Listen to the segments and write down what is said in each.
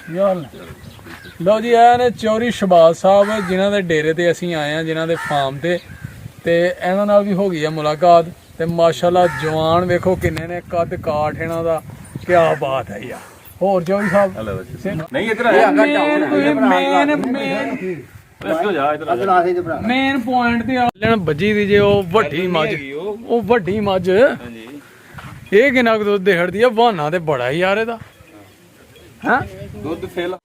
ਲਓ ਜੀ ਇਹ ਨੇ ਚੌਰੀ ਸ਼ਬਾਜ਼ ਸਾਹਿਬ ਜਿਨ੍ਹਾਂ ਦੇ ਡੇਰੇ ਤੇ ਅਸੀਂ ਆਏ ਆ, ਜਿਨ੍ਹਾਂ ਦੇ ਫਾਰਮ ਤੇ ਇਹਨਾਂ ਨਾਲ ਵੀ ਹੋ ਗਈ ਆ ਮੁਲਾਕਾਤ। ਤੇ ਮਾਸ਼ਾਅੱਲਾ ਜਵਾਨ ਵੇਖੋ ਕਿੰਨੇ ਨੇ, ਕੱਦ ਕਾਠ ਇਹਨਾਂ ਦਾ ਕਿਆ ਬਾਤ ਹੈ ਯਾਰ। ਹੋਰ ਚੌਰੀ ਸਾਹਿਬ ਨਹੀਂ ਇੱਧਰ ਆਇਆ ਮੇਨ ਪੁਆਇੰਟ ਤੇ ਲੈਣ ਬੱਜੀ ਦੀ ਜੇ ਉਹ ਵੱਡੀ ਮੱਝ, ਉਹ ਵੱਡੀ ਮੱਝ ਇਹ ਕਿੰਨਾ ਕੁ ਦੁੱਧ ਦੇੜਦੀ ਆ? ਬਹਾਨਾ ਤੇ ਬੜਾ ਹੀ ਯਾਰ ਇਹਦਾ ਹੈ ਦੁੱਧ ਫੇਲ।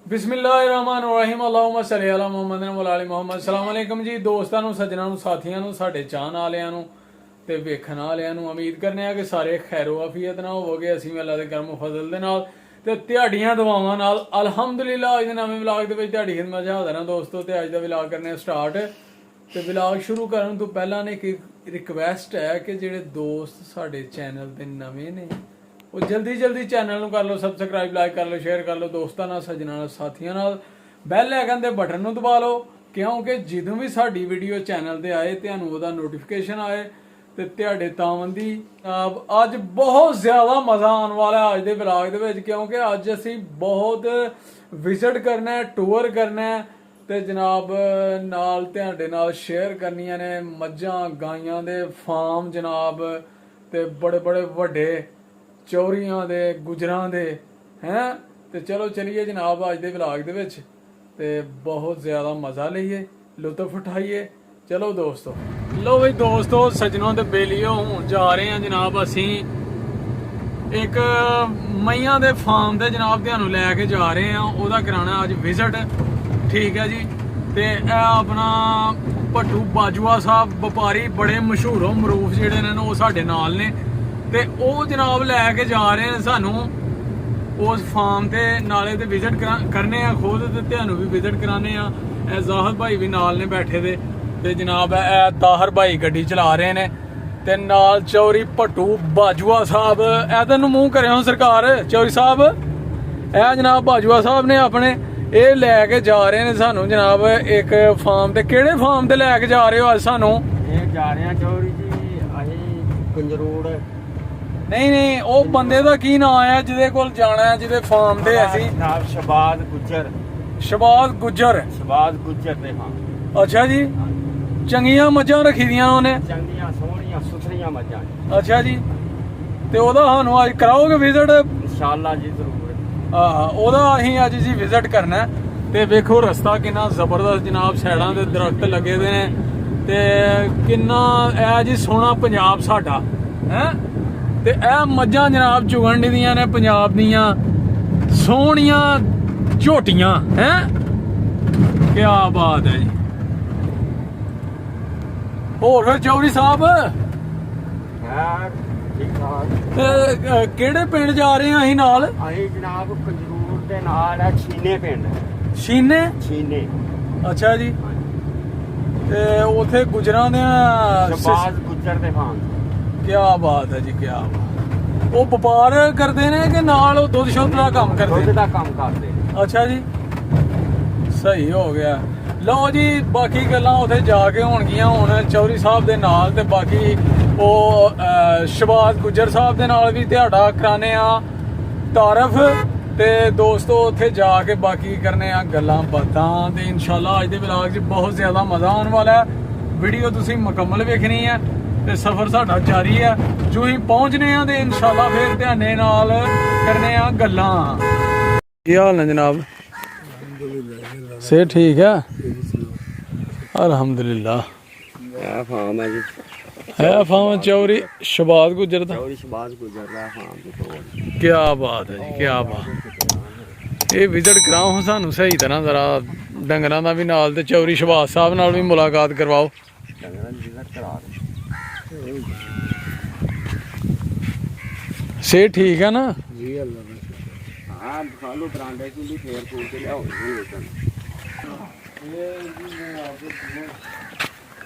ਬਿਸਮਿल्लाहिर्रहमानिर्रहीम अल्लाहुम्मा सल्ली अला मुहम्मद व अला मुहम्मद। अस्सलाम वालेकुम जी ਦੋਸਤਾਂ ਨੂੰ, ਸੱਜਣਾਂ ਨੂੰ, ਸਾਥੀਆਂ ਨੂੰ, ਸਾਡੇ ਚਾਹਣ ਵਾਲਿਆਂ ਨੂੰ ਤੇ ਵੇਖਣ ਵਾਲਿਆਂ ਨੂੰ। ਉਮੀਦ ਕਰਨੇ ਆ ਕਿ ਸਾਰੇ ਖੈਰੋ ਆਫੀਅਤ ਨਾਲ ਹੋਵੋਗੇ। ਅਸੀਂ ਵੀ ਅੱਲਾ ਦੇ ਕਰਮ ਫਜ਼ਲ ਦੇ ਨਾਲ ਤੇ ਤੁਹਾਡੀਆਂ ਦੁਆਵਾਂ ਨਾਲ ਅਲਹਮਦੁਲਿਲਾ ਅੱਜ ਦੇ ਨਵੇਂ ਵਲੌਗ ਦੇ ਵਿੱਚ ਤੁਹਾਡੀ ਖਿਦਮਤ 'ਚ ਹਾਜ਼ਰ ਹਾਂ ਦੋਸਤੋ। ਤੇ ਅੱਜ ਦਾ ਵਲੌਗ ਕਰਨੇ ਸਟਾਰਟ। ਤੇ ਵਲੌਗ ਸ਼ੁਰੂ ਕਰਨ ਤੋਂ ਪਹਿਲਾਂ ਨੇ ਇੱਕ ਰਿਕਵੈਸਟ ਹੈ ਕਿ ਜਿਹੜੇ ਦੋਸਤ ਸਾਡੇ ਚੈਨਲ ਤੇ ਨਵੇਂ ਨੇ ਉਹ ਜਲਦੀ ਚੈਨਲ ਨੂੰ ਕਰ ਲਓ ਸਬਸਕ੍ਰਾਈਬ, ਲਾਈਕ ਕਰ ਲਓ, ਸ਼ੇਅਰ ਕਰ ਲਓ ਦੋਸਤਾਂ ਨਾਲ, ਸੱਜਣਾਂ ਨਾਲ, ਸਾਥੀਆਂ ਨਾਲ। ਬੈਲ ਆਈਕਨ ਦੇ ਬਟਨ ਨੂੰ ਦਬਾ ਲਓ ਕਿਉਂਕਿ ਜਦੋਂ ਵੀ ਸਾਡੀ ਵੀਡੀਓ ਚੈਨਲ ਤੇ ਆਏ ਤੁਹਾਨੂੰ ਉਹਦਾ ਨੋਟੀਫਿਕੇਸ਼ਨ ਆਏ। ਤੇ ਤੁਹਾਡੇ ਤਾਵੰਦੀ ਅੱਜ ਬਹੁਤ ਜ਼ਿਆਦਾ ਮਜ਼ਾ ਆਉਣ ਵਾਲਾ ਅੱਜ ਦੇ ਵਲੌਗ ਦੇ ਵਿੱਚ, ਕਿਉਂਕਿ ਅੱਜ ਅਸੀਂ ਬਹੁਤ ਵਿਜ਼ਿਟ ਕਰਨਾ ਹੈ, ਟੂਰ ਕਰਨਾ ਹੈ ਤੇ ਜਨਾਬ ਨਾਲ ਤੁਹਾਡੇ ਨਾਲ ਸ਼ੇਅਰ ਕਰਨੀਆਂ ਨੇ ਮੱਝਾਂ ਗਾਈਆਂ ਦੇ ਫਾਰਮ ਜਨਾਬ, ਤੇ ਬੜੇ ਵੱਡੇ ਚੌਰੀਆਂ ਦੇ, ਗੁਜਰਾਂ ਦੇ ਹੈਂ। ਤੇ ਚਲੋ ਚਲੀਏ ਜਨਾਬ ਅੱਜ ਦੇ ਵਲੌਗ ਦੇ ਵਿੱਚ ਤੇ ਬਹੁਤ ਜ਼ਿਆਦਾ ਮਜ਼ਾ ਲਈਏ, ਲੁਤਫ ਉਠਾਈਏ। ਚਲੋ ਦੋਸਤੋ, ਲੋ ਬਈ ਦੋਸਤੋ ਸੱਜਣੋਂ ਤੇ ਬੇਲੀਓ ਹੁਣ ਜਾ ਰਹੇ ਆ ਜਨਾਬ ਅਸੀਂ ਇੱਕ ਮਈਆਂ ਦੇ ਫਾਰਮ ਤੇ ਜਨਾਬ ਤੁਹਾਨੂੰ ਲੈ ਕੇ ਜਾ ਰਹੇ ਆ। ਉਹਦਾ ਕਰਾਣਾ ਅੱਜ ਵਿਜ਼ਿਟ, ਠੀਕ ਹੈ ਜੀ। ਤੇ ਇਹ ਆਪਣਾ ਭੱਟੂ ਬਾਜੂਆ ਸਾਹਿਬ ਵਪਾਰੀ ਬੜੇ ਮਸ਼ਹੂਰੋ ਮਰੂਫ ਜਿਹੜੇ ਨੇ ਉਹ ਸਾਡੇ ਨਾਲ ਨੇ ਤੇ ਉਹ ਜਨਾਬ ਲੈ ਕੇ ਜਾ ਰਹੇ ਨੇ ਸਾਨੂੰ ਉਸ ਫਾਰਮ ਤੇ। ਨਾਲੇ ਤੇ ਵਿਜ਼ਿਟ ਕਰਨੇ ਆ ਖੁਦ ਤੇ ਤੁਹਾਨੂੰ ਵੀ ਵਿਜ਼ਿਟ ਕਰਾਣੇ ਆ। ਇਹ ਜ਼ਾਹਦ ਭਾਈ ਵੀ ਨਾਲ ਨੇ ਬੈਠੇ ਤੇ ਜਨਾਬ ਇਹ ਤਾਹਰ ਭਾਈ ਗੱਡੀ ਚਲਾ ਰਹੇ ਨੇ ਤੇ ਨਾਲ ਚੌਰੀ ਭੱਟੂ ਬਾਜੂਆ ਸਾਹਿਬ। ਇਹ ਤੈਨੂੰ ਮੂੰਹ ਕਰਿਓ ਸਰਕਾਰ ਚੌਰੀ ਸਾਹਿਬ। ਇਹ ਜਨਾਬ ਬਾਜੂਆ ਸਾਹਿਬ ਨੇ ਆਪਣੇ ਇਹ ਲੈ ਕੇ ਜਾ ਰਹੇ ਨੇ ਸਾਨੂੰ ਜਨਾਬ ਇੱਕ ਫਾਰਮ ਤੇ। ਕਿਹੜੇ ਫਾਰਮ ਤੇ ਲੈ ਕੇ ਜਾ ਰਹੇ ਹੋ ਅੱਜ ਸਾਨੂੰ? ਇਹ ਜਾ ਰਹੇ ਆ ਚੌਰੀ ਜੀ ਅਸੀਂ ਕੰਜਰੋੜ। ਨਹੀਂ ਉਹ ਬੰਦੇ ਦਾ ਕੀ ਨਾਮ ਹੈ ਜਿਹਦੇ ਕੋਲ ਜਾਣਾ ਹੈ, ਜਿਹਦੇ ਫਾਰਮ ਤੇ ਅਸੀਂ? ਨਾਮ ਸ਼ਬਾਜ਼ ਗੁੱਜਰ। ਸ਼ਬਾਜ਼ ਗੁੱਜਰ ਦੇ ਹਾਂ। ਅੱਛਾ ਜੀ, ਚੰਗੀਆਂ ਮੱਝਾਂ ਰੱਖੀ ਦੀਆਂ ਉਹਨੇ, ਚੰਗੀਆਂ ਸੋਹਣੀਆਂ ਸੁਥਰੀਆਂ ਮੱਝਾਂ। ਅੱਛਾ ਜੀ, ਤੇ ਉਹਦਾ ਸਾਨੂੰ ਅੱਜ ਕਰਾਓਗੇ ਵਿਜ਼ਿਟ? ਇਨਸ਼ਾਅੱਲਾ ਜੀ ਜ਼ਰੂਰ। ਉਹਦਾ ਅਸੀਂ ਅੱਜ ਜੀ ਵਿਜ਼ਿਟ ਕਰਨਾ। ਤੇ ਵੇਖੋ ਰਸਤਾ ਕਿੰਨਾ ਜ਼ਬਰਦਸਤ ਜਨਾਬ, ਸਾਈਡਾਂ ਤੇ ਦਰਖਤ ਲੱਗੇ ਦੇ ਨੇ ਤੇ ਕਿੰਨਾ ਇਹ ਜੀ ਸੋਹਣਾ ਪੰਜਾਬ ਸਾਡਾ ਹੈ। ਤੇ ਇਹ ਮੱਝਾਂ ਜਨਾਬ ਚੁਗਣ ਦੀਆਂ ਨੇ ਪੰਜਾਬ ਦੀਆਂ ਸੋਹਣੀਆਂ ਝੋਟੀਆਂ ਹੈ। ਕਿਆ ਬਾਤ ਹੈ ਜੀ। ਹੋਰ ਫਿਰ ਚੌਧਰੀ ਸਾਹਿਬ ਠੀਕ ਠਾਕ। ਤੇ ਕਿਹੜੇ ਪਿੰਡ ਜਾ ਰਹੇ ਆ ਅਸੀਂ ਨਾਲ? ਅਸੀਂ ਜਨਾਬ ਕੰਜਰੂਰ ਦੇ ਨਾਲ ਹੈ ਛੀਨੇ ਪਿੰਡ। ਛੀਨੇ ਅੱਛਾ ਜੀ। ਤੇ ਉਥੇ ਗੁਜਰਾਂ ਦੇ ਸ਼ਬਾਜ਼ ਗੁੱਜਰ ਦੇ ਫਾਰਮ। ਕਿਆ ਬਾਤ ਹੈ ਜੀ, ਕਿਆ ਬਾਤ। ਉਹ ਵਪਾਰ ਕਰਦੇ ਨੇ ਕਿ ਨਾਲ ਉਹ ਦੁੱਧ ਸ਼ੁੱਧ ਦਾ ਕੰਮ ਕਰਦੇ? ਦੁੱਧ ਦਾ ਕੰਮ ਕਰਦੇ। ਅੱਛਾ ਜੀ, ਸਹੀ ਹੋ ਗਿਆ। ਲਓ ਜੀ ਬਾਕੀ ਗੱਲਾਂ ਉੱਥੇ ਜਾ ਕੇ ਹੋਣਗੀਆਂ ਹੁਣ ਚੌਧਰੀ ਸਾਹਿਬ ਦੇ ਨਾਲ ਤੇ ਬਾਕੀ ਉਹ ਸ਼ਬਾਜ਼ ਗੁੱਜਰ ਸਾਹਿਬ ਦੇ ਨਾਲ ਵੀ ਤੁਹਾਡਾ ਕਰਾਣੇ ਆ ਤਾਰਫ। ਤੇ ਦੋਸਤੋ ਉੱਥੇ ਜਾ ਕੇ ਬਾਕੀ ਕਰਨੇ ਆ ਗੱਲਾਂ ਬਾਤਾਂ ਤੇ ਇਨਸ਼ਾਅੱਲਾ ਅੱਜ ਦੇ ਵਲੌਗ 'ਚ ਬਹੁਤ ਜ਼ਿਆਦਾ ਮਜ਼ਾ ਆਉਣ ਵਾਲਾ ਹੈ। ਵੀਡੀਓ ਤੁਸੀਂ ਮੁਕੰਮਲ ਵੇਖਣੀ ਹੈ ਤੇ ਸਫ਼ਰ ਸਾਡਾ ਜਾਰੀ ਹੈ। ਜੋ ਹੀ ਪਹੁੰਚਨੇ ਆ ਤੇ ਇਨਸ਼ਾਅੱਲਾ ਫਿਰ ਧਿਆਨੇ ਨਾਲ ਕਰਨੇ ਆ ਗੱਲਾਂ। ਕੀ ਹਾਲ ਨੇ ਜਨਾਬ? ਸੇ ਠੀਕ ਹੈ ਅਲਹਮਦੁਲਿਲਾ। ਇਹ ਫਾਰਮ ਹੈ ਜੀ, ਹੈ ਫਾਰਮ ਚੌਰੀ ਸ਼ਬਾਜ਼ ਗੁੱਜਰ ਦਾ। ਚੌਰੀ ਸ਼ਬਾਜ਼ ਗੁੱਜਰ ਦਾ ਫਾਰਮ। ਕਿਆ ਬਾਤ ਹੈ ਜੀ, ਕਿਆ ਬਾਤ। ਇਹ ਵਿਜ਼ਿਟ ਕਰਾਓ ਸਾਨੂੰ ਸਹੀ ਤਰ੍ਹਾਂ, ਜ਼ਰਾ ਡੰਗਰਾਂ ਦਾ ਵੀ ਨਾਲ ਤੇ ਚੌਰੀ ਸ਼ਬਾਜ਼ ਸਾਹਿਬ ਨਾਲ ਵੀ ਮੁਲਾਕਾਤ ਕਰਵਾਓ। ਸੇ ਠੀਕ ਹੈ ਨਾ ਜੀ? ਅੱਲਾ ਹਾਂ ਖਾਲੋ ਬਰਾਂਡੇ ਤੋਂ ਵੀ ਫੇਰ ਫੂਲ ਕੇ ਲਿਆਓ।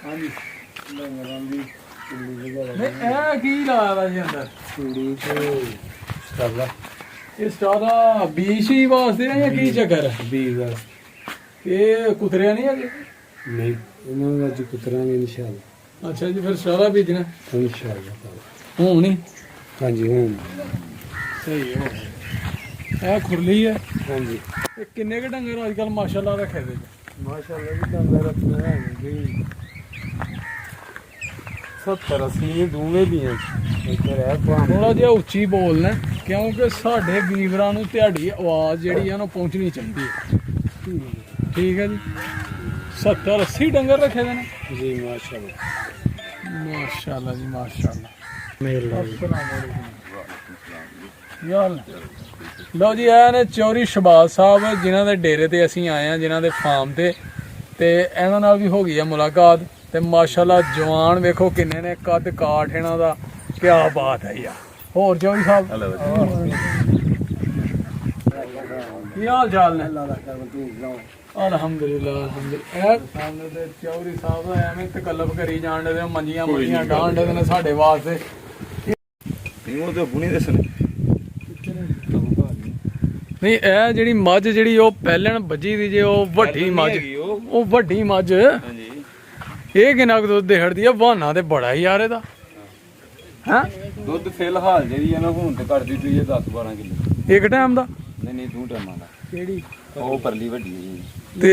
ਹਾਂਜੀ ਇਹ ਕੀ ਲਾਇਆ ਜੀ ਅੰਦਰ? ਕੁੜੀ ਤੇ ਸਟਾਲਾ। ਇਹ ਸਟਾਲਾ ਬੀਜ ਹੀ ਵਾਸਤੇ ਹੈ ਜਾਂ ਕੀ ਚੱਕਰ ਹੈ? ਬੀਜ ਇਹ ਕੁਤਰਿਆ ਨਹੀਂ ਹੈਗੇ? ਨਹੀਂ ਇਹਨਾਂ ਨੂੰ ਅੱਜ ਕੁਤਰਾਂਗੇ ਇਨਸ਼ਾਅੱਲਾ। ਅੱਛਾ ਜੀ, ਫਿਰ ਸਾਰਾ ਬੀਜਣਾ ਇਨਸ਼ਾਅੱਲਾ ਹੁਣ ਨਹੀਂ? ਹਾਂਜੀ ਹੁਣ ਸਹੀ ਹੋ ਇਹ ਖੁਰਲੀ ਹੈ। ਹਾਂਜੀ ਇਹ ਕਿੰਨੇ ਕ ਡੰਗਰ ਅੱਜ ਕੱਲ ਮਾਸ਼ਾਅੱਲਾ ਰੱਖੇ ਦੇ ਜੀ? ਮਾਸ਼ਾਅੱਲਾ ਵੀ ਡੰਗਰ ਆਪਣੇ ਹੈਗੇ 70-80 ਦੋਵੇਂ ਵੀ ਆ ਇੱਧਰ ਹੈ ਭਾਵੇਂ ਥੋੜਾ ਜਿਹਾ ਉੱਚੀ ਬੋਲਣਾ ਕਿਉਂਕਿ ਸਾਡੇ ਵੀਵਰਾਂ ਨੂੰ ਤੁਹਾਡੀ ਆਵਾਜ਼ ਜਿਹੜੀ ਆ ਨਾ ਪਹੁੰਚਣੀ ਚਾਹੀਦੀ ਹੈ। ਠੀਕ ਹੈ ਜੀ। 70-80 ਡੰਗਰ ਰੱਖੇ ਦੇ ਨੇ ਜੀ ਮਾਸ਼ਾਅੱਲਾ ਮਾਸ਼ਾਅੱਲਾ ਜੀ ਮਾਸ਼ਾਅੱਲਾ। ਮਿਹਰਬਾਨੀ। ਯਾਰ ਲਓ ਜੀ, ਇਹ ਨੇ ਚੌਧਰੀ ਸ਼ਹਬਾਜ਼ ਸਾਹਿਬ ਜਿਨ੍ਹਾਂ ਦੇ ਡੇਰੇ ਤੇ ਅਸੀਂ ਆਏ ਆ, ਜਿਨ੍ਹਾਂ ਦੇ ਫਾਰਮ ਤੇ ਇਹਨਾਂ ਨਾਲ ਵੀ ਹੋ ਗਈ ਆ ਮੁਲਾਕਾਤ। ਤੇ ਮਾਸ਼ਾਅੱਲਾ ਜਵਾਨ ਵੇਖੋ ਕਿੰਨੇ ਨੇ, ਕੱਦ ਕਾਠ ਇਹਨਾਂ ਦਾ ਕਿਆ ਬਾਤ ਹੈ ਯਾਰ। ਹੋਰ ਚੌਧਰੀ ਸਾਹਿਬ ਕੀ ਹਾਲ ਚਾਲ ਨੇ? ਅਲਹਮਦੁਲਿਲਾ ਅਲਹਮਦੁਲਿਲਾ। ਇਹ ਸਾਹਮਣੇ ਤੇ ਚੌਧਰੀ ਸਾਹਿਬ ਐਵੇਂ ਤਕੱਲਫ ਕਰੀ ਜਾਣ ਦੇ, ਮੰਜੀਆਂ ਮੁੰਜੀਆਂ ਡਾਂਡ ਦੇ ਨੇ ਸਾਡੇ ਵਾਸਤੇ। ਉਹ ਤਾਂ ਬੁਣੀ ਦੱਸਣ ਨਹੀਂ ਇਹ ਜਿਹੜੀ ਮੱਝ ਜਿਹੜੀ ਉਹ ਪਹਿਲਣ ਵੱਜੀ ਦੀ ਜੇ, ਉਹ ਵੱਡੀ ਮੱਝ, ਉਹ ਵੱਡੀ ਮੱਝ ਹਾਂਜੀ ਇਹ ਕਿੰਨਾ ਕੁ ਦੁੱਧ ਦੇੜਦੀ ਆ? ਬਹਾਨਾ ਤੇ ਬੜਾ ਹੀ ਯਾਰ ਇਹਦਾ ਹੈ। ਦੁੱਧ ਫਿਲਹਾਲ ਜਿਹੜੀ ਆ ਨਾ ਹੁਣ ਤੇ ਕਰਦੀ ਪਈ ਹੈ 10-12 ਕਿਲੋ ਇੱਕ ਟਾਈਮ ਦਾ? ਨਹੀਂ ਨਹੀਂ 2 ਟਾਈਮਾਂ ਦਾ। ਕਿਹੜੀ? ਉਹ ਪਰਲੀ ਵੱਡੀ ਹੈ ਜੀ। ਤੇ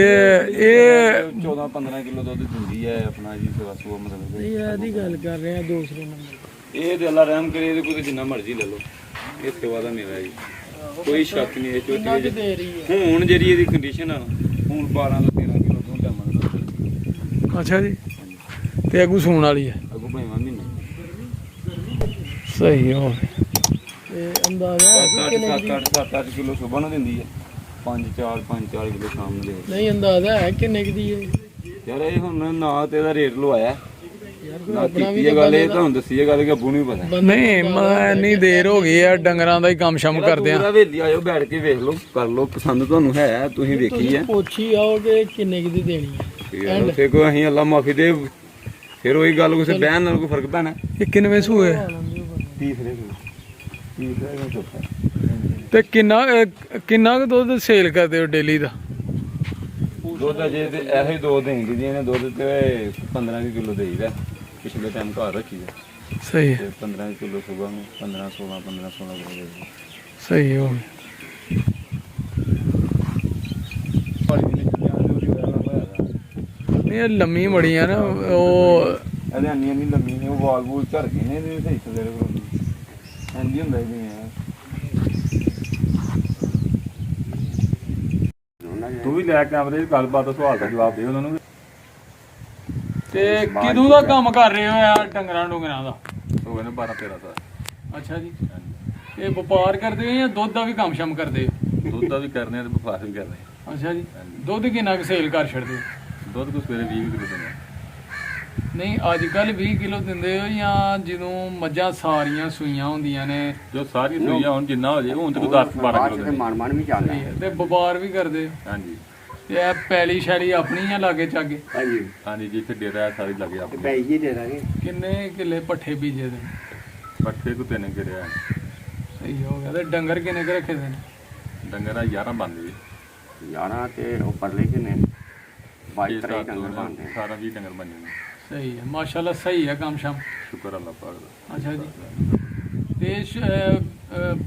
ਇਹ 14-15 ਕਿਲੋ ਦੁੱਧ ਦਿੰਦੀ ਹੈ ਆਪਣਾ ਜੀ ਸਵਾ ਮਤਲਬ ਕਿ। ਇਹਦੀ ਗੱਲ ਕਰ ਰਹੇ ਆ ਦੂਸਰੇ ਨੰਬਰ। ਇਹ ਤੇ ਅੱਲਾ ਰਹਿਮ ਕਰੇ, ਇਹਦੇ ਕੋਲ ਜਿੰਨਾ ਮਰਜ਼ੀ ਲੈ ਲਓ, ਇਸ ਤੋਂ ਬਾਅਦ ਮੇਰਾ ਜੀ ਕੋਈ ਸ਼ੱਕ ਨਹੀਂ। ਇਹ ਚੋਟੀ ਦੇ ਰਹੀ ਹੈ ਹੁਣ ਜਿਹੜੀ ਇਹਦੀ ਕੰਡੀਸ਼ਨ ਆ ਹੁਣ 12 ਤੋਂ 13 ਕਿਲੋ ਦੁੱਧ ਟਾਈਮਾਂ ਦਾ ਦੁੱਧ। ਅੱਛਾ ਜੀ। ਤੇ ਅਗੂ ਸੂਣ ਵਾਲੀ ਹੈ? ਅੱਗੋਂ ਭਾਈਵਾਂ ਮਹੀਨੇ ਸਹੀ ਹੋ ਤੇ ਅੰਦਾਜ਼ਾ 7-8 ਕਿਲੋ ਸਵੇਰ ਨੂੰ ਦਿੰਦੀ ਹੈ, 5-4 ਕਿਲੋ ਸ਼ਾਮ ਨੂੰ ਦੇ। ਨਹੀਂ ਅੰਦਾਜ਼ਾ ਹੈ ਕਿੰਨੇ ਦੀ ਹੈ ਯਾਰ ਇਹ ਹੁਣ ਨਾ ਤੇ ਇਹਦਾ ਰੇਟ ਲਵਾਇਆ ਨਾ ਕੀਤੀ ਇਹ ਗੱਲ, ਇਹ ਤੁਹਾਨੂੰ ਦੱਸੀ ਇਹ ਗੱਲ ਕਿ ਅੱਬੂ ਨੂੰ ਵੀ ਪਤਾ। ਨਹੀਂ ਮੈਂ ਇੰਨੀ ਦੇਰ ਹੋ ਗਈ ਆ ਡੰਗਰਾਂ ਦਾ ਹੀ ਕੰਮ ਸ਼ਮ ਕਰਦੇ ਆ। ਹਵੇਲੀ ਆਇਓ, ਬੈਠ ਕੇ ਵੇਖ ਲਓ, ਕਰ ਲਓ ਪਸੰਦ, ਤੁਹਾਨੂੰ ਹੈ ਤੁਸੀਂ ਵੇਖੀ ਹੈ। ਪੁੱਛੀ ਆਓਗੇ ਕਿੰਨੇ ਦੀ ਦੇਣੀ ਹੈ? ਤੇ ਕੋਈ ਅਸੀਂ ਅੱਲਾ ਮਾਫੀ ਦੇ, ਫਿਰ ਉਹੀ ਗੱਲ ਕਿਸੇ ਬਹਿਣ ਨਾਲ ਕੋਈ ਫਰਕ ਪੈਣਾ। ਇਹ ਕਿੰਨਵੇਂ ਸੂਏ? ਤੀਸਰੇ ਚੌਥਾ। ਤੇ ਕਿੰਨਾ ਕੁ ਦੁੱਧ ਸੇਲ ਕਰਦੇ ਹੋ ਡੇਲੀ ਦਾ? ਦੁੱਧ ਅਜੇ ਤੇ ਇਹੋ ਹੀ 2 ਦਿਨ ਦੀ ਇਹਨੇ ਦੁੱਧ ਤੇ 15 ਕਿਲੋ ਦੇਈਦਾ। ਪਿਛਲੇ ਟਾਈਮ ਘਰ ਰੱਖੀ ਦਾ ਸਹੀ ਤੇ 15 ਕਿਲੋ ਸਵੇਰ ਨੂੰ 15-16 ਕਿਲੋ ਦੇ। ਸਹੀ ਹੋ ਇਹ ਲੰਮੀ ਬੜੀ ਆ ਨਾ, ਉਹ ਇਹਦੇ ਅੰਨੀਆਂ ਨਹੀਂ ਲੰਮੀ ਨੇ, ਉਹ ਵਾਲ ਵੂਲ ਝੜ ਗਏ ਨੇ ਇਹਦੇ ਸਹੀ ਥੱਲੇ ਰਖਾਉਂਦੀ ਇੰਜ ਹੁੰਦਾ ਇਹਦੇ ਆ। ਤੂੰ ਵੀ ਲੈ ਕੈਮਰੇ 'ਚ ਗੱਲਬਾਤ ਦਾ ਸਵਾਲ ਦਾ ਜਵਾਬ ਦੇ ਉਹਨਾਂ ਨੂੰ। ਤੇ ਕਿਦੋਂ ਦਾ ਕੰਮ ਕਰ ਰਹੇ ਹੋ ਯਾਰ ਡੰਗਰਾਂ ਡੁੰਗਰਾਂ ਦਾ? ਉਹ ਕਹਿੰਦੇ 12-13 ਸਾਲ। ਅੱਛਾ ਜੀ। ਇਹ ਵਪਾਰ ਕਰਦੇ ਹੋ ਜਾਂ ਦੁੱਧ ਦਾ ਵੀ ਕੰਮ ਸ਼ਮ ਕਰਦੇ ਹੋ? ਦੁੱਧ ਦਾ ਵੀ ਕਰਨੇ ਆ ਤੇ ਵਪਾਰ ਵੀ ਕਰਨੇ ਆ। ਅੱਛਾ ਜੀ। ਦੁੱਧ ਕਿੰਨਾ ਕੁ ਸੇਲ ਕਰ ਛੱਡਦੇ ਹੋ? ਦੁੱਧ ਕੋ ਸਵੇਰੇ 20 ਕਿਲੋ ਦਿੰਦੇ ਆ। ਨਹੀਂ ਅੱਜ ਕੱਲ 20 ਕਿਲੋ ਦਿੰਦੇ ਹੋ ਜਾਂ ਜਦੋਂ ਮੱਝਾਂ ਸਾਰੀਆਂ ਸੂਈਆਂ ਹੁੰਦੀਆਂ ਨੇ? ਜੋ ਸਾਰੀ ਸੂਈਆਂ ਹੁਣ ਜਿੰਨਾ ਹੋ ਜੇ ਹੁਣ ਤੇ 10-12 ਕਿਲੋ ਦਿੰਦੇ। ਮਨ ਵੀ ਚੱਲਦਾ। ਤੇ ਵਪਾਰ ਵੀ ਕਰਦੇ ਹੋ? ਹਾਂਜੀ ਤੇ ਇਹ ਪੈਲੀ ਸ਼ੈਲੀ ਆਪਣੀ ਆ ਲਾਗੇ ਚਾਗੇ? ਹਾਂਜੀ ਹਾਂਜੀ ਜਿੱਥੇ ਡੇਰਾ ਹੈ ਸਾਰੀ ਲੱਗੇ ਆਪਣੇ। ਪੈਸੇ ਹੀ ਦੇ ਦਾਂਗੇ। ਕਿੰਨੇ ਕਿੱਲੇ ਪੱਠੇ ਬੀਜੇ ਦੇ? ਪੱਠੇ ਕੋ 3 ਕਿਰਿਆ ਸਹੀ ਹੋ ਗਿਆ। ਤੇ ਡੰਗਰ ਕਿੰਨੇ ਕੁ ਰੱਖੇ ਦੇ ਨੇ? ਡੰਗਰ ਆ 11 ਬੰਦੇ ਜੀ। 11 ਤੇ ਉੱਪਰ ਲੈ ਕੇ ਨੇ 22-23 ਡੰਗਰ ਬਣਦੇ। 18-20 ਡੰਗਰ ਬਣ ਜਾਂਦੇ। ਸਹੀ ਹੈ ਮਾਸ਼ਾਅੱਲਾ। ਸਹੀ ਹੈ ਕੰਮ ਸ਼ਮ। ਸ਼ੁਕਰ ਅੱਲਾਹ ਪਾਕ ਦਾ। ਅੱਛਾ ਜੀ। ਤੇ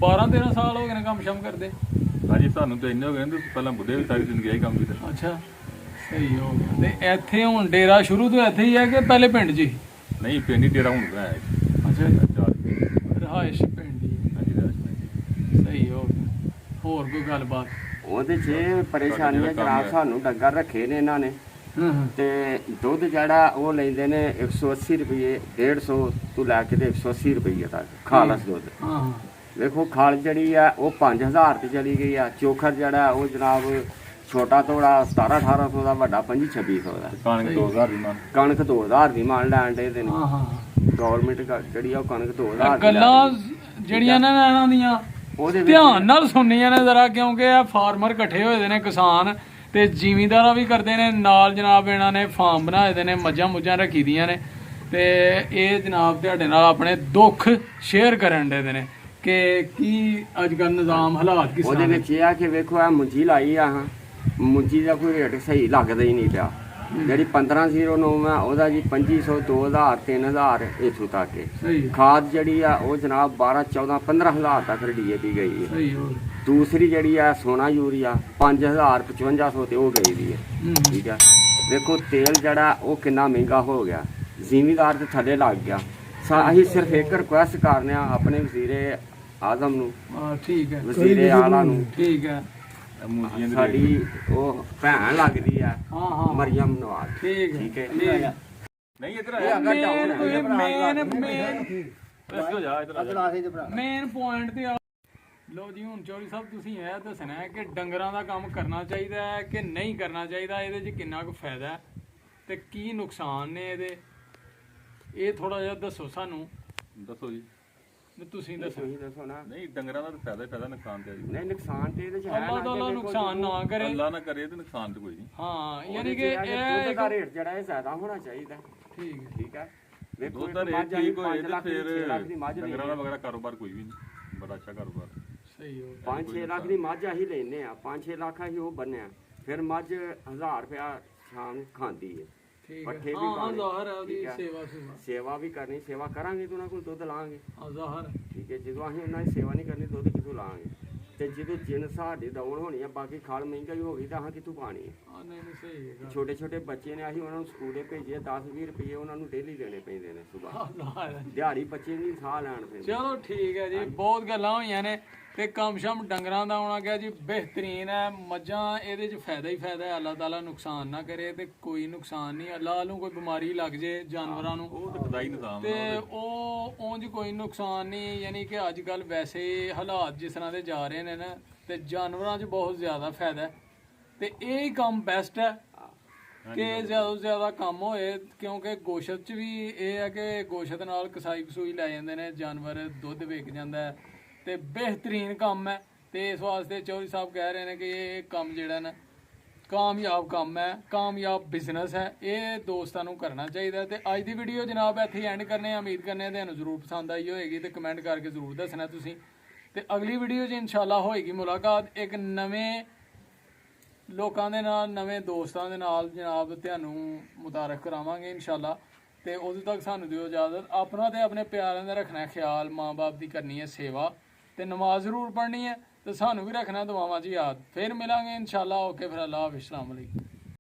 12-13 ਸਾਲ ਹੋ ਗਏ ਨੇ ਕੰਮ ਸ਼ਮ ਕਰਦੇ? ਹਾਂਜੀ ਸਾਨੂੰ ਤਾਂ ਇੰਨੇ ਹੋ ਗਏ ਨੇ, ਪਹਿਲਾਂ ਬੁੱਢੇ ਵੀ ਸਾਰੀ ਜ਼ਿੰਦਗੀ ਇਹੀ ਕੰਮ ਕੀਤਾ। ਅੱਛਾ ਸਹੀ ਹੋ ਗਿਆ। ਤੇ ਇੱਥੇ ਹੁਣ ਡੇਰਾ ਸ਼ੁਰੂ ਤੋਂ ਇੱਥੇ ਹੀ ਹੈ ਕਿ ਪਹਿਲੇ ਪਿੰਡ 'ਚ ਹੀ? ਨਹੀਂ ਪਿੰਡ ਹੀ ਡੇਰਾ ਹੁਣ ਬਣਾਇਆ ਜੀ। ਅੱਛਾ ਜੀ। ਰਹਾਇਸ਼ ਪਿੰਡ ਹੀ ਹੈ। ਹਾਂਜੀ ਰਾਜ ਸਹੀ ਹੋ ਗਿਆ। ਹੋਰ ਕੋਈ ਗੱਲਬਾਤ? ਉਹਦੇ 'ਚ ਪਰੇਸ਼ਾਨੀਆਂ ਜਨਾਬ, ਸਾਨੂੰ ਡੰਗਰ ਰੱਖੇ ਨੇ ਇਹਨਾਂ ਨੇ ਹਾਂ ਹਾਂ। ਤੇ ਦੁੱਧ ਜਿਹੜਾ ਉਹ ਲੈਂਦੇ ਨੇ 180 ਰੁਪਏ, 150 ਤੋਂ ਲੈ ਕੇ ਤੇ 180 ਰੁਪਏ ਤੱਕ ਖਾਲਸ ਦੁੱਧ। ਹਾਂ ਹਾਂ। ਵੇਖੋ ਖਾਲ ਜਿਹੜੀ ਆ ਉਹ 5000 ਤੇ ਚਲੀ ਗਈ ਆ। ਚੋਖਰ ਜਿਹੜਾ ਉਹ ਜਨਾਬ ਛੋਟਾ ਤੋੜਾ 1700-1800 ਦਾ, ਵੱਡਾ 2500-2600 ਦਾ। ਕਣਕ 2000 ਦੀ ਮੰਨ। ਕਣਕ 2000 ਦੀ ਮੰਨ ਲੈਣ ਦੇ ਨੇ। ਹਾਂ ਹਾਂ। ਗਵਰਨਮੈਂਟ ਜਿਹੜੀ ਆ ਉਹ ਕਣਕ 2000 ਦੀ ਗੱਲਾਂ ਜਿਹੜੀਆਂ ਨੇ ਨਾ ਇਹਨਾਂ ਦੀਆਂ ਉਹਦੇ ਵਿੱਚ ਧਿਆਨ ਨਾਲ ਸੁਣਨੀਆਂ ਨੇ ਜ਼ਰਾ, ਕਿਉਂਕਿ ਆ ਫਾਰਮਰ ਇਕੱਠੇ ਹੋਏ ਦੇ ਨੇ, ਕਿਸਾਨ ਤੇ ਜ਼ਿਮੀਂਦਾਰਾਂ ਵੀ ਕਰਦੇ ਨੇ ਨਾਲ ਜਨਾਬ। ਇਹਨਾਂ ਨੇ ਫਾਰਮ ਬਣਾਏ ਦੇ ਨੇ, ਮੱਝਾਂ ਮੁੱਝਾਂ ਰੱਖੀ ਦੀਆਂ ਨੇ, ਤੇ ਇਹ ਜਨਾਬ ਤੁਹਾਡੇ ਨਾਲ ਆਪਣੇ ਦੁੱਖ ਸ਼ੇਅਰ ਕਰਨ ਦੇ ਨੇ ਕਿ ਕੀ ਅੱਜ ਕੱਲ ਨਿਜ਼ਾਮ ਹਾਲਾਤ ਕਿਸ ਉਹਦੇ ਤਰ੍ਹਾਂ ਨੇ। ਵਿੱਚ ਇਹ ਆ ਕਿ ਵੇਖੋ ਆ ਮੁੰਜੀ ਲਾਈ ਆ ਹਾਂ ਮੁੰਜੀ ਦਾ ਕੋਈ ਰੇਟ ਸਹੀ ਲੱਗਦਾ ਹੀ ਨਹੀਂ ਪਿਆ। ਜਿਹੜੀ 1509 ਆ ਉਹਦਾ ਜੀ 2500 2000 3000 ਇੱਥੋਂ ਤੱਕ ਹੈ। ਸਹੀ ਖਾਦ ਜਿਹੜੀ ਆ ਉਹ ਜਨਾਬ 12 14 15000 ਤੱਕ DAP ਗਈ ਹੈ। ਸਹੀ ਹੋ ਦੂਸਰੀ ਜਿਹੜੀ ਆ ਸੋਨਾ ਯੂਰੀਆ 5000 5500 ਤੇ ਉਹ ਗਈ ਦੀ ਹੈ। ਠੀਕ ਹੈ, ਵੇਖੋ ਤੇਲ ਜਿਹੜਾ ਉਹ ਕਿੰਨਾ ਮਹਿੰਗਾ ਹੋ ਗਿਆ, ਜ਼ਿਮੀਦਾਰ ਦੇ ਥੱਲੇ ਲੱਗ ਗਿਆ। ਅਸੀਂ ਸਿਰਫ ਇੱਕ ਰਿਕੁਐਸਟ ਕਰਨੇ ਆ ਆਪਣੇ ਵਜ਼ੀਰੇ ਆਜ਼ਮ ਨੂੰ, ਠੀਕ ਹੈ, ਵਜ਼ੀਰੇ ਆਲਾ ਨੂੰ, ਠੀਕ ਹੈ, ਮੂੰਗੀਆਂ ਦੇ ਸਾਡੀ ਉਹ ਭੈਣ ਲੱਗਦੀ ਆ ਹਾਂ ਹਾਂ ਮਰੀਮ ਨਵਾਜ਼। ਠੀਕ ਠੀਕ ਹੈ, ਨਹੀਂ ਇੱਧਰ ਇਹ ਅਗਰ down ਹੈ। ਮੇਨ ਪੁਆਇੰਟ ਤੇ ਆ। ਲੋ ਜੀ ਹੁਣ ਚੌਧਰੀ ਸਾਹਿਬ ਤੁਸੀਂ ਇਹ ਦੱਸਣਾ ਹੈ ਕਿ ਡੰਗਰਾਂ ਦਾ ਕੰਮ ਕਰਨਾ ਚਾਹੀਦਾ ਹੈ ਕਿ ਨਹੀਂ ਕਰਨਾ ਚਾਹੀਦਾ, ਇਹਦੇ 'ਚ ਕਿੰਨਾ ਕੁ ਫਾਇਦਾ ਹੈ ਤੇ ਕੀ ਨੁਕਸਾਨ ਨੇ ਇਹਦੇ, ਇਹ ਥੋੜਾ ਜਿਹਾ ਦੱਸੋ ਸਾਨੂੰ। ਦੱਸੋ ਜੀ। ਵੀ ਤੁਸੀਂ ਦੱਸੋ। ਤੁਸੀਂ ਦੱਸੋ ਨਾ। ਨਹੀਂ ਡੰਗਰਾਂ ਦਾ ਤਾਂ ਫਾਇਦਾ ਹੀ ਫਾਇਦਾ, ਨੁਕਸਾਨ ਤੇ ਆ ਜੀ। ਨਹੀਂ ਨੁਕਸਾਨ ਤੇ ਇਹਦੇ ਚ ਹੈ ਅੱਲਾਹ ਤਾਲਾ ਨੁਕਸਾਨ ਨਾ ਕਰੇ। ਅੱਲਾ ਨਾ ਕਰੇ ਤੇ ਨੁਕਸਾਨ ਤੇ ਕੋਈ ਨਹੀਂ। ਹਾਂ ਯਾਨੀ ਕਿ ਦੁੱਧ ਇਹ ਦਾ ਰੇਟ ਜਿਹੜਾ ਇਹ ਜ਼ਿਆਦਾ ਹੋਣਾ ਚਾਹੀਦਾ। ਠੀਕ ਹੈ, ਠੀਕ ਹੈ, ਵੇਖੋ ਦੁੱਧ ਦਾ ਰੇਟ ਮੱਝ ਠੀਕ ਹੋਏ 5 ਤੇ ਲੱਖ ਦੀ, 6 ਲੱਖ ਦੀ ਮੱਝ ਫਿਰ ਲੈਣੀ ਡੰਗਰਾਂ ਦਾ ਵਗੈਰਾ ਕਾਰੋਬਾਰ ਕੋਈ ਵੀ ਨਹੀਂ, ਬੜਾ ਅੱਛਾ ਕਾਰੋਬਾਰ। ਸਹੀ ਹੋ 5-6 ਲੱਖ ਦੀ ਮੱਝ ਅਸੀਂ ਲੈਨੇ ਆ, 5-6 ਲੱਖ ਅਸੀਂ ਉਹ ਬੰਨਿਆ, ਫਿਰ ਮੱਝ 1000 ਰੁਪਇਆ ਸ਼ਾਮ ਨੂੰ ਖਾਂਦੀ ਹੈ। ਠੀਕ ਪੱਠੇ ਹੈ, ਵੀ ਹਾਂ ਪਾਉਣੇ। ਜ਼ਾਹਰ ਹੈ ਉਹਦੀ ਠੀਕ ਹੈ। ਸੇਵਾ ਸੁਵਾ, ਸੇਵਾ ਵੀ ਕਰਨੀ, ਸੇਵਾ ਕਰਾਂਗੇ ਤਾਂ ਉਹਨਾਂ ਕੋਲ ਦੁੱਧ ਲਾਂਗੇ। ਹਾਂ ਜ਼ਾਹਰ। ਠੀਕ ਹੈ, ਜਦੋਂ ਅਸੀਂ ਉਹਨਾਂ ਦੀ ਸੇਵਾ ਨਹੀਂ ਕਰਨੀ ਦੁੱਧ ਕਿੱਥੋਂ ਲਾਂਗੇ? ਤੇ ਜਦੋਂ ਜਿੰਨ ਸਾਡੀ ਡਾਊਨ ਹੋਣੀ ਆ, ਬਾਕੀ ਖਾਲ ਮਹਿੰਗਾਈ ਹੋ ਗਈ ਤਾਂ ਅਸੀਂ ਕਿੱਥੋਂ ਪਾਣੀ ਹੈ? ਹਾਂ ਨਹੀਂ ਨਹੀਂ ਸਹੀ ਹੈ ਛੋਟੇ ਛੋਟੇ ਬੱਚੇ ਨੇ, ਅਸੀਂ ਉਹਨਾਂ ਨੂੰ ਸਕੂਲੇ ਭੇਜੀਏ, 10-20 ਰੁਪਏ ਉਹਨਾਂ ਨੂੰ ਡੇਲੀ ਦੇਣੇ ਪੈਂਦੇ ਨੇ ਸੁਬਾਹ। ਜ਼ਾਹਰ। ਦਿਹਾੜੀ ਬੱਚੇ ਨਹੀਂ ਸਾਹ ਲੈਣ ਪੈਂਦੇ। ਚਲੋ ਠੀਕ ਹੈ ਜੀ, ਬਹੁਤ ਗੱਲਾਂ ਹੋਈਆਂ ਨੇ ਤੇ ਕਮ ਸ਼ਮ ਡੰਗਰਾਂ ਦਾ ਆਉਣਾ ਗਿਆ ਜੀ ਬਿਹਤਰੀਨ ਹੈ। ਮੱਝਾਂ ਇਹਦੇ 'ਚ ਫਾਇਦਾ ਹੀ ਫਾਇਦਾ ਹੈ, ਅੱਲਾਹ ਤਾਲਾ ਨੁਕਸਾਨ ਨਾ ਕਰੇ ਤੇ ਕੋਈ ਨੁਕਸਾਨ ਨਹੀਂ। ਅੱਲਾਹ ਨੂੰ ਕੋਈ ਬਿਮਾਰੀ ਲੱਗ ਜੇ ਜਾਨਵਰਾਂ ਨੂੰ ਉਹ ਤਾਂ ਖੁਦਾਈ ਨਿਜ਼ਾਮ ਤੇ ਉਹ ਉਂਝ ਕੋਈ ਨੁਕਸਾਨ ਨਹੀਂ। ਯਾਨੀ ਕਿ ਅੱਜ ਕੱਲ ਵੈਸੇ ਹਾਲਾਤ ਜਿਸ ਤਰ੍ਹਾਂ ਦੇ ਜਾ ਰਹੇ ਨੇ ਨਾ, ਤੇ ਜਾਨਵਰਾਂ 'ਚ ਬਹੁਤ ਜ਼ਿਆਦਾ ਫਾਇਦਾ ਹੈ ਤੇ ਇਹ ਹੀ ਕੰਮ ਬੈਸਟ ਹੈ ਕਿ ਜ਼ਿਆਦਾ ਤੋਂ ਜ਼ਿਆਦਾ ਕੰਮ ਹੋਏ, ਕਿਉਂਕਿ ਗੋਸ਼ਤ 'ਚ ਵੀ ਇਹ ਹੈ ਕਿ ਗੋਸ਼ਤ ਨਾਲ ਕਸਾਈ ਕਸੂਈ ਲੈ ਜਾਂਦੇ ਨੇ ਜਾਨਵਰ, ਦੁੱਧ ਵਿਕ ਜਾਂਦਾ ਹੈ ਤੇ ਬਿਹਤਰੀਨ ਕੰਮ ਹੈ। ਤੇ ਇਸ ਵਾਸਤੇ ਚੌਧਰੀ ਸਾਹਿਬ ਕਹਿ ਰਹੇ ਨੇ ਕਿ ਇਹ ਕੰਮ ਜਿਹੜਾ ਨਾ ਕਾਮਯਾਬ ਕੰਮ ਹੈ, ਕਾਮਯਾਬ ਬਿਜ਼ਨਸ ਹੈ, ਇਹ ਦੋਸਤਾਂ ਨੂੰ ਕਰਨਾ ਚਾਹੀਦਾ। ਤੇ ਅੱਜ ਦੀ ਵੀਡੀਓ ਜਨਾਬ ਇੱਥੇ ਐਂਡ ਕਰਨੇ ਆ। ਉਮੀਦ ਕਰਨੇ ਆ ਤੁਹਾਨੂੰ ਜ਼ਰੂਰ ਪਸੰਦ ਆਈ ਹੋਏਗੀ ਤੇ ਕਮੈਂਟ ਕਰਕੇ ਜ਼ਰੂਰ ਦੱਸਣਾ ਤੁਸੀਂ। ਤੇ ਅਗਲੀ ਵੀਡੀਓ 'ਚ ਇਨਸ਼ਾਅੱਲਾ ਹੋਏਗੀ ਮੁਲਾਕਾਤ ਇੱਕ ਨਵੇਂ ਲੋਕਾਂ ਦੇ ਨਾਲ, ਨਵੇਂ ਦੋਸਤਾਂ ਦੇ ਨਾਲ ਜਨਾਬ ਤੁਹਾਨੂੰ ਮੁਤਾਰਫ ਕਰਾਵਾਂਗੇ ਇਨਸ਼ਾਅੱਲਾ। ਤੇ ਉਦੋਂ ਤੱਕ ਸਾਨੂੰ ਦਿਓ ਇਜਾਜ਼ਤ। ਆਪਣਾ ਤੇ ਆਪਣੇ ਪਿਆਰਿਆਂ ਦਾ ਰੱਖਣਾ ਖਿਆਲ, ਮਾਂ-ਬਾਪ ਦੀ ਕਰਨੀ ਹੈ ਸੇਵਾ ਤੇ ਨਮਾਜ਼ ਜ਼ਰੂਰ ਪੜ੍ਹਨੀ ਹੈ ਤੇ ਸਾਨੂੰ ਵੀ ਰੱਖਣਾ ਦੁਆਵਾਂ 'ਚ ਯਾਦ। ਫਿਰ ਮਿਲਾਂਗੇ ਇਨਸ਼ਾਅੱਲਾ। ਓਕੇ ਫਿਰ ਅੱਲਾ ਹਾਫਿਜ਼, अस्सलाम वालेकुम।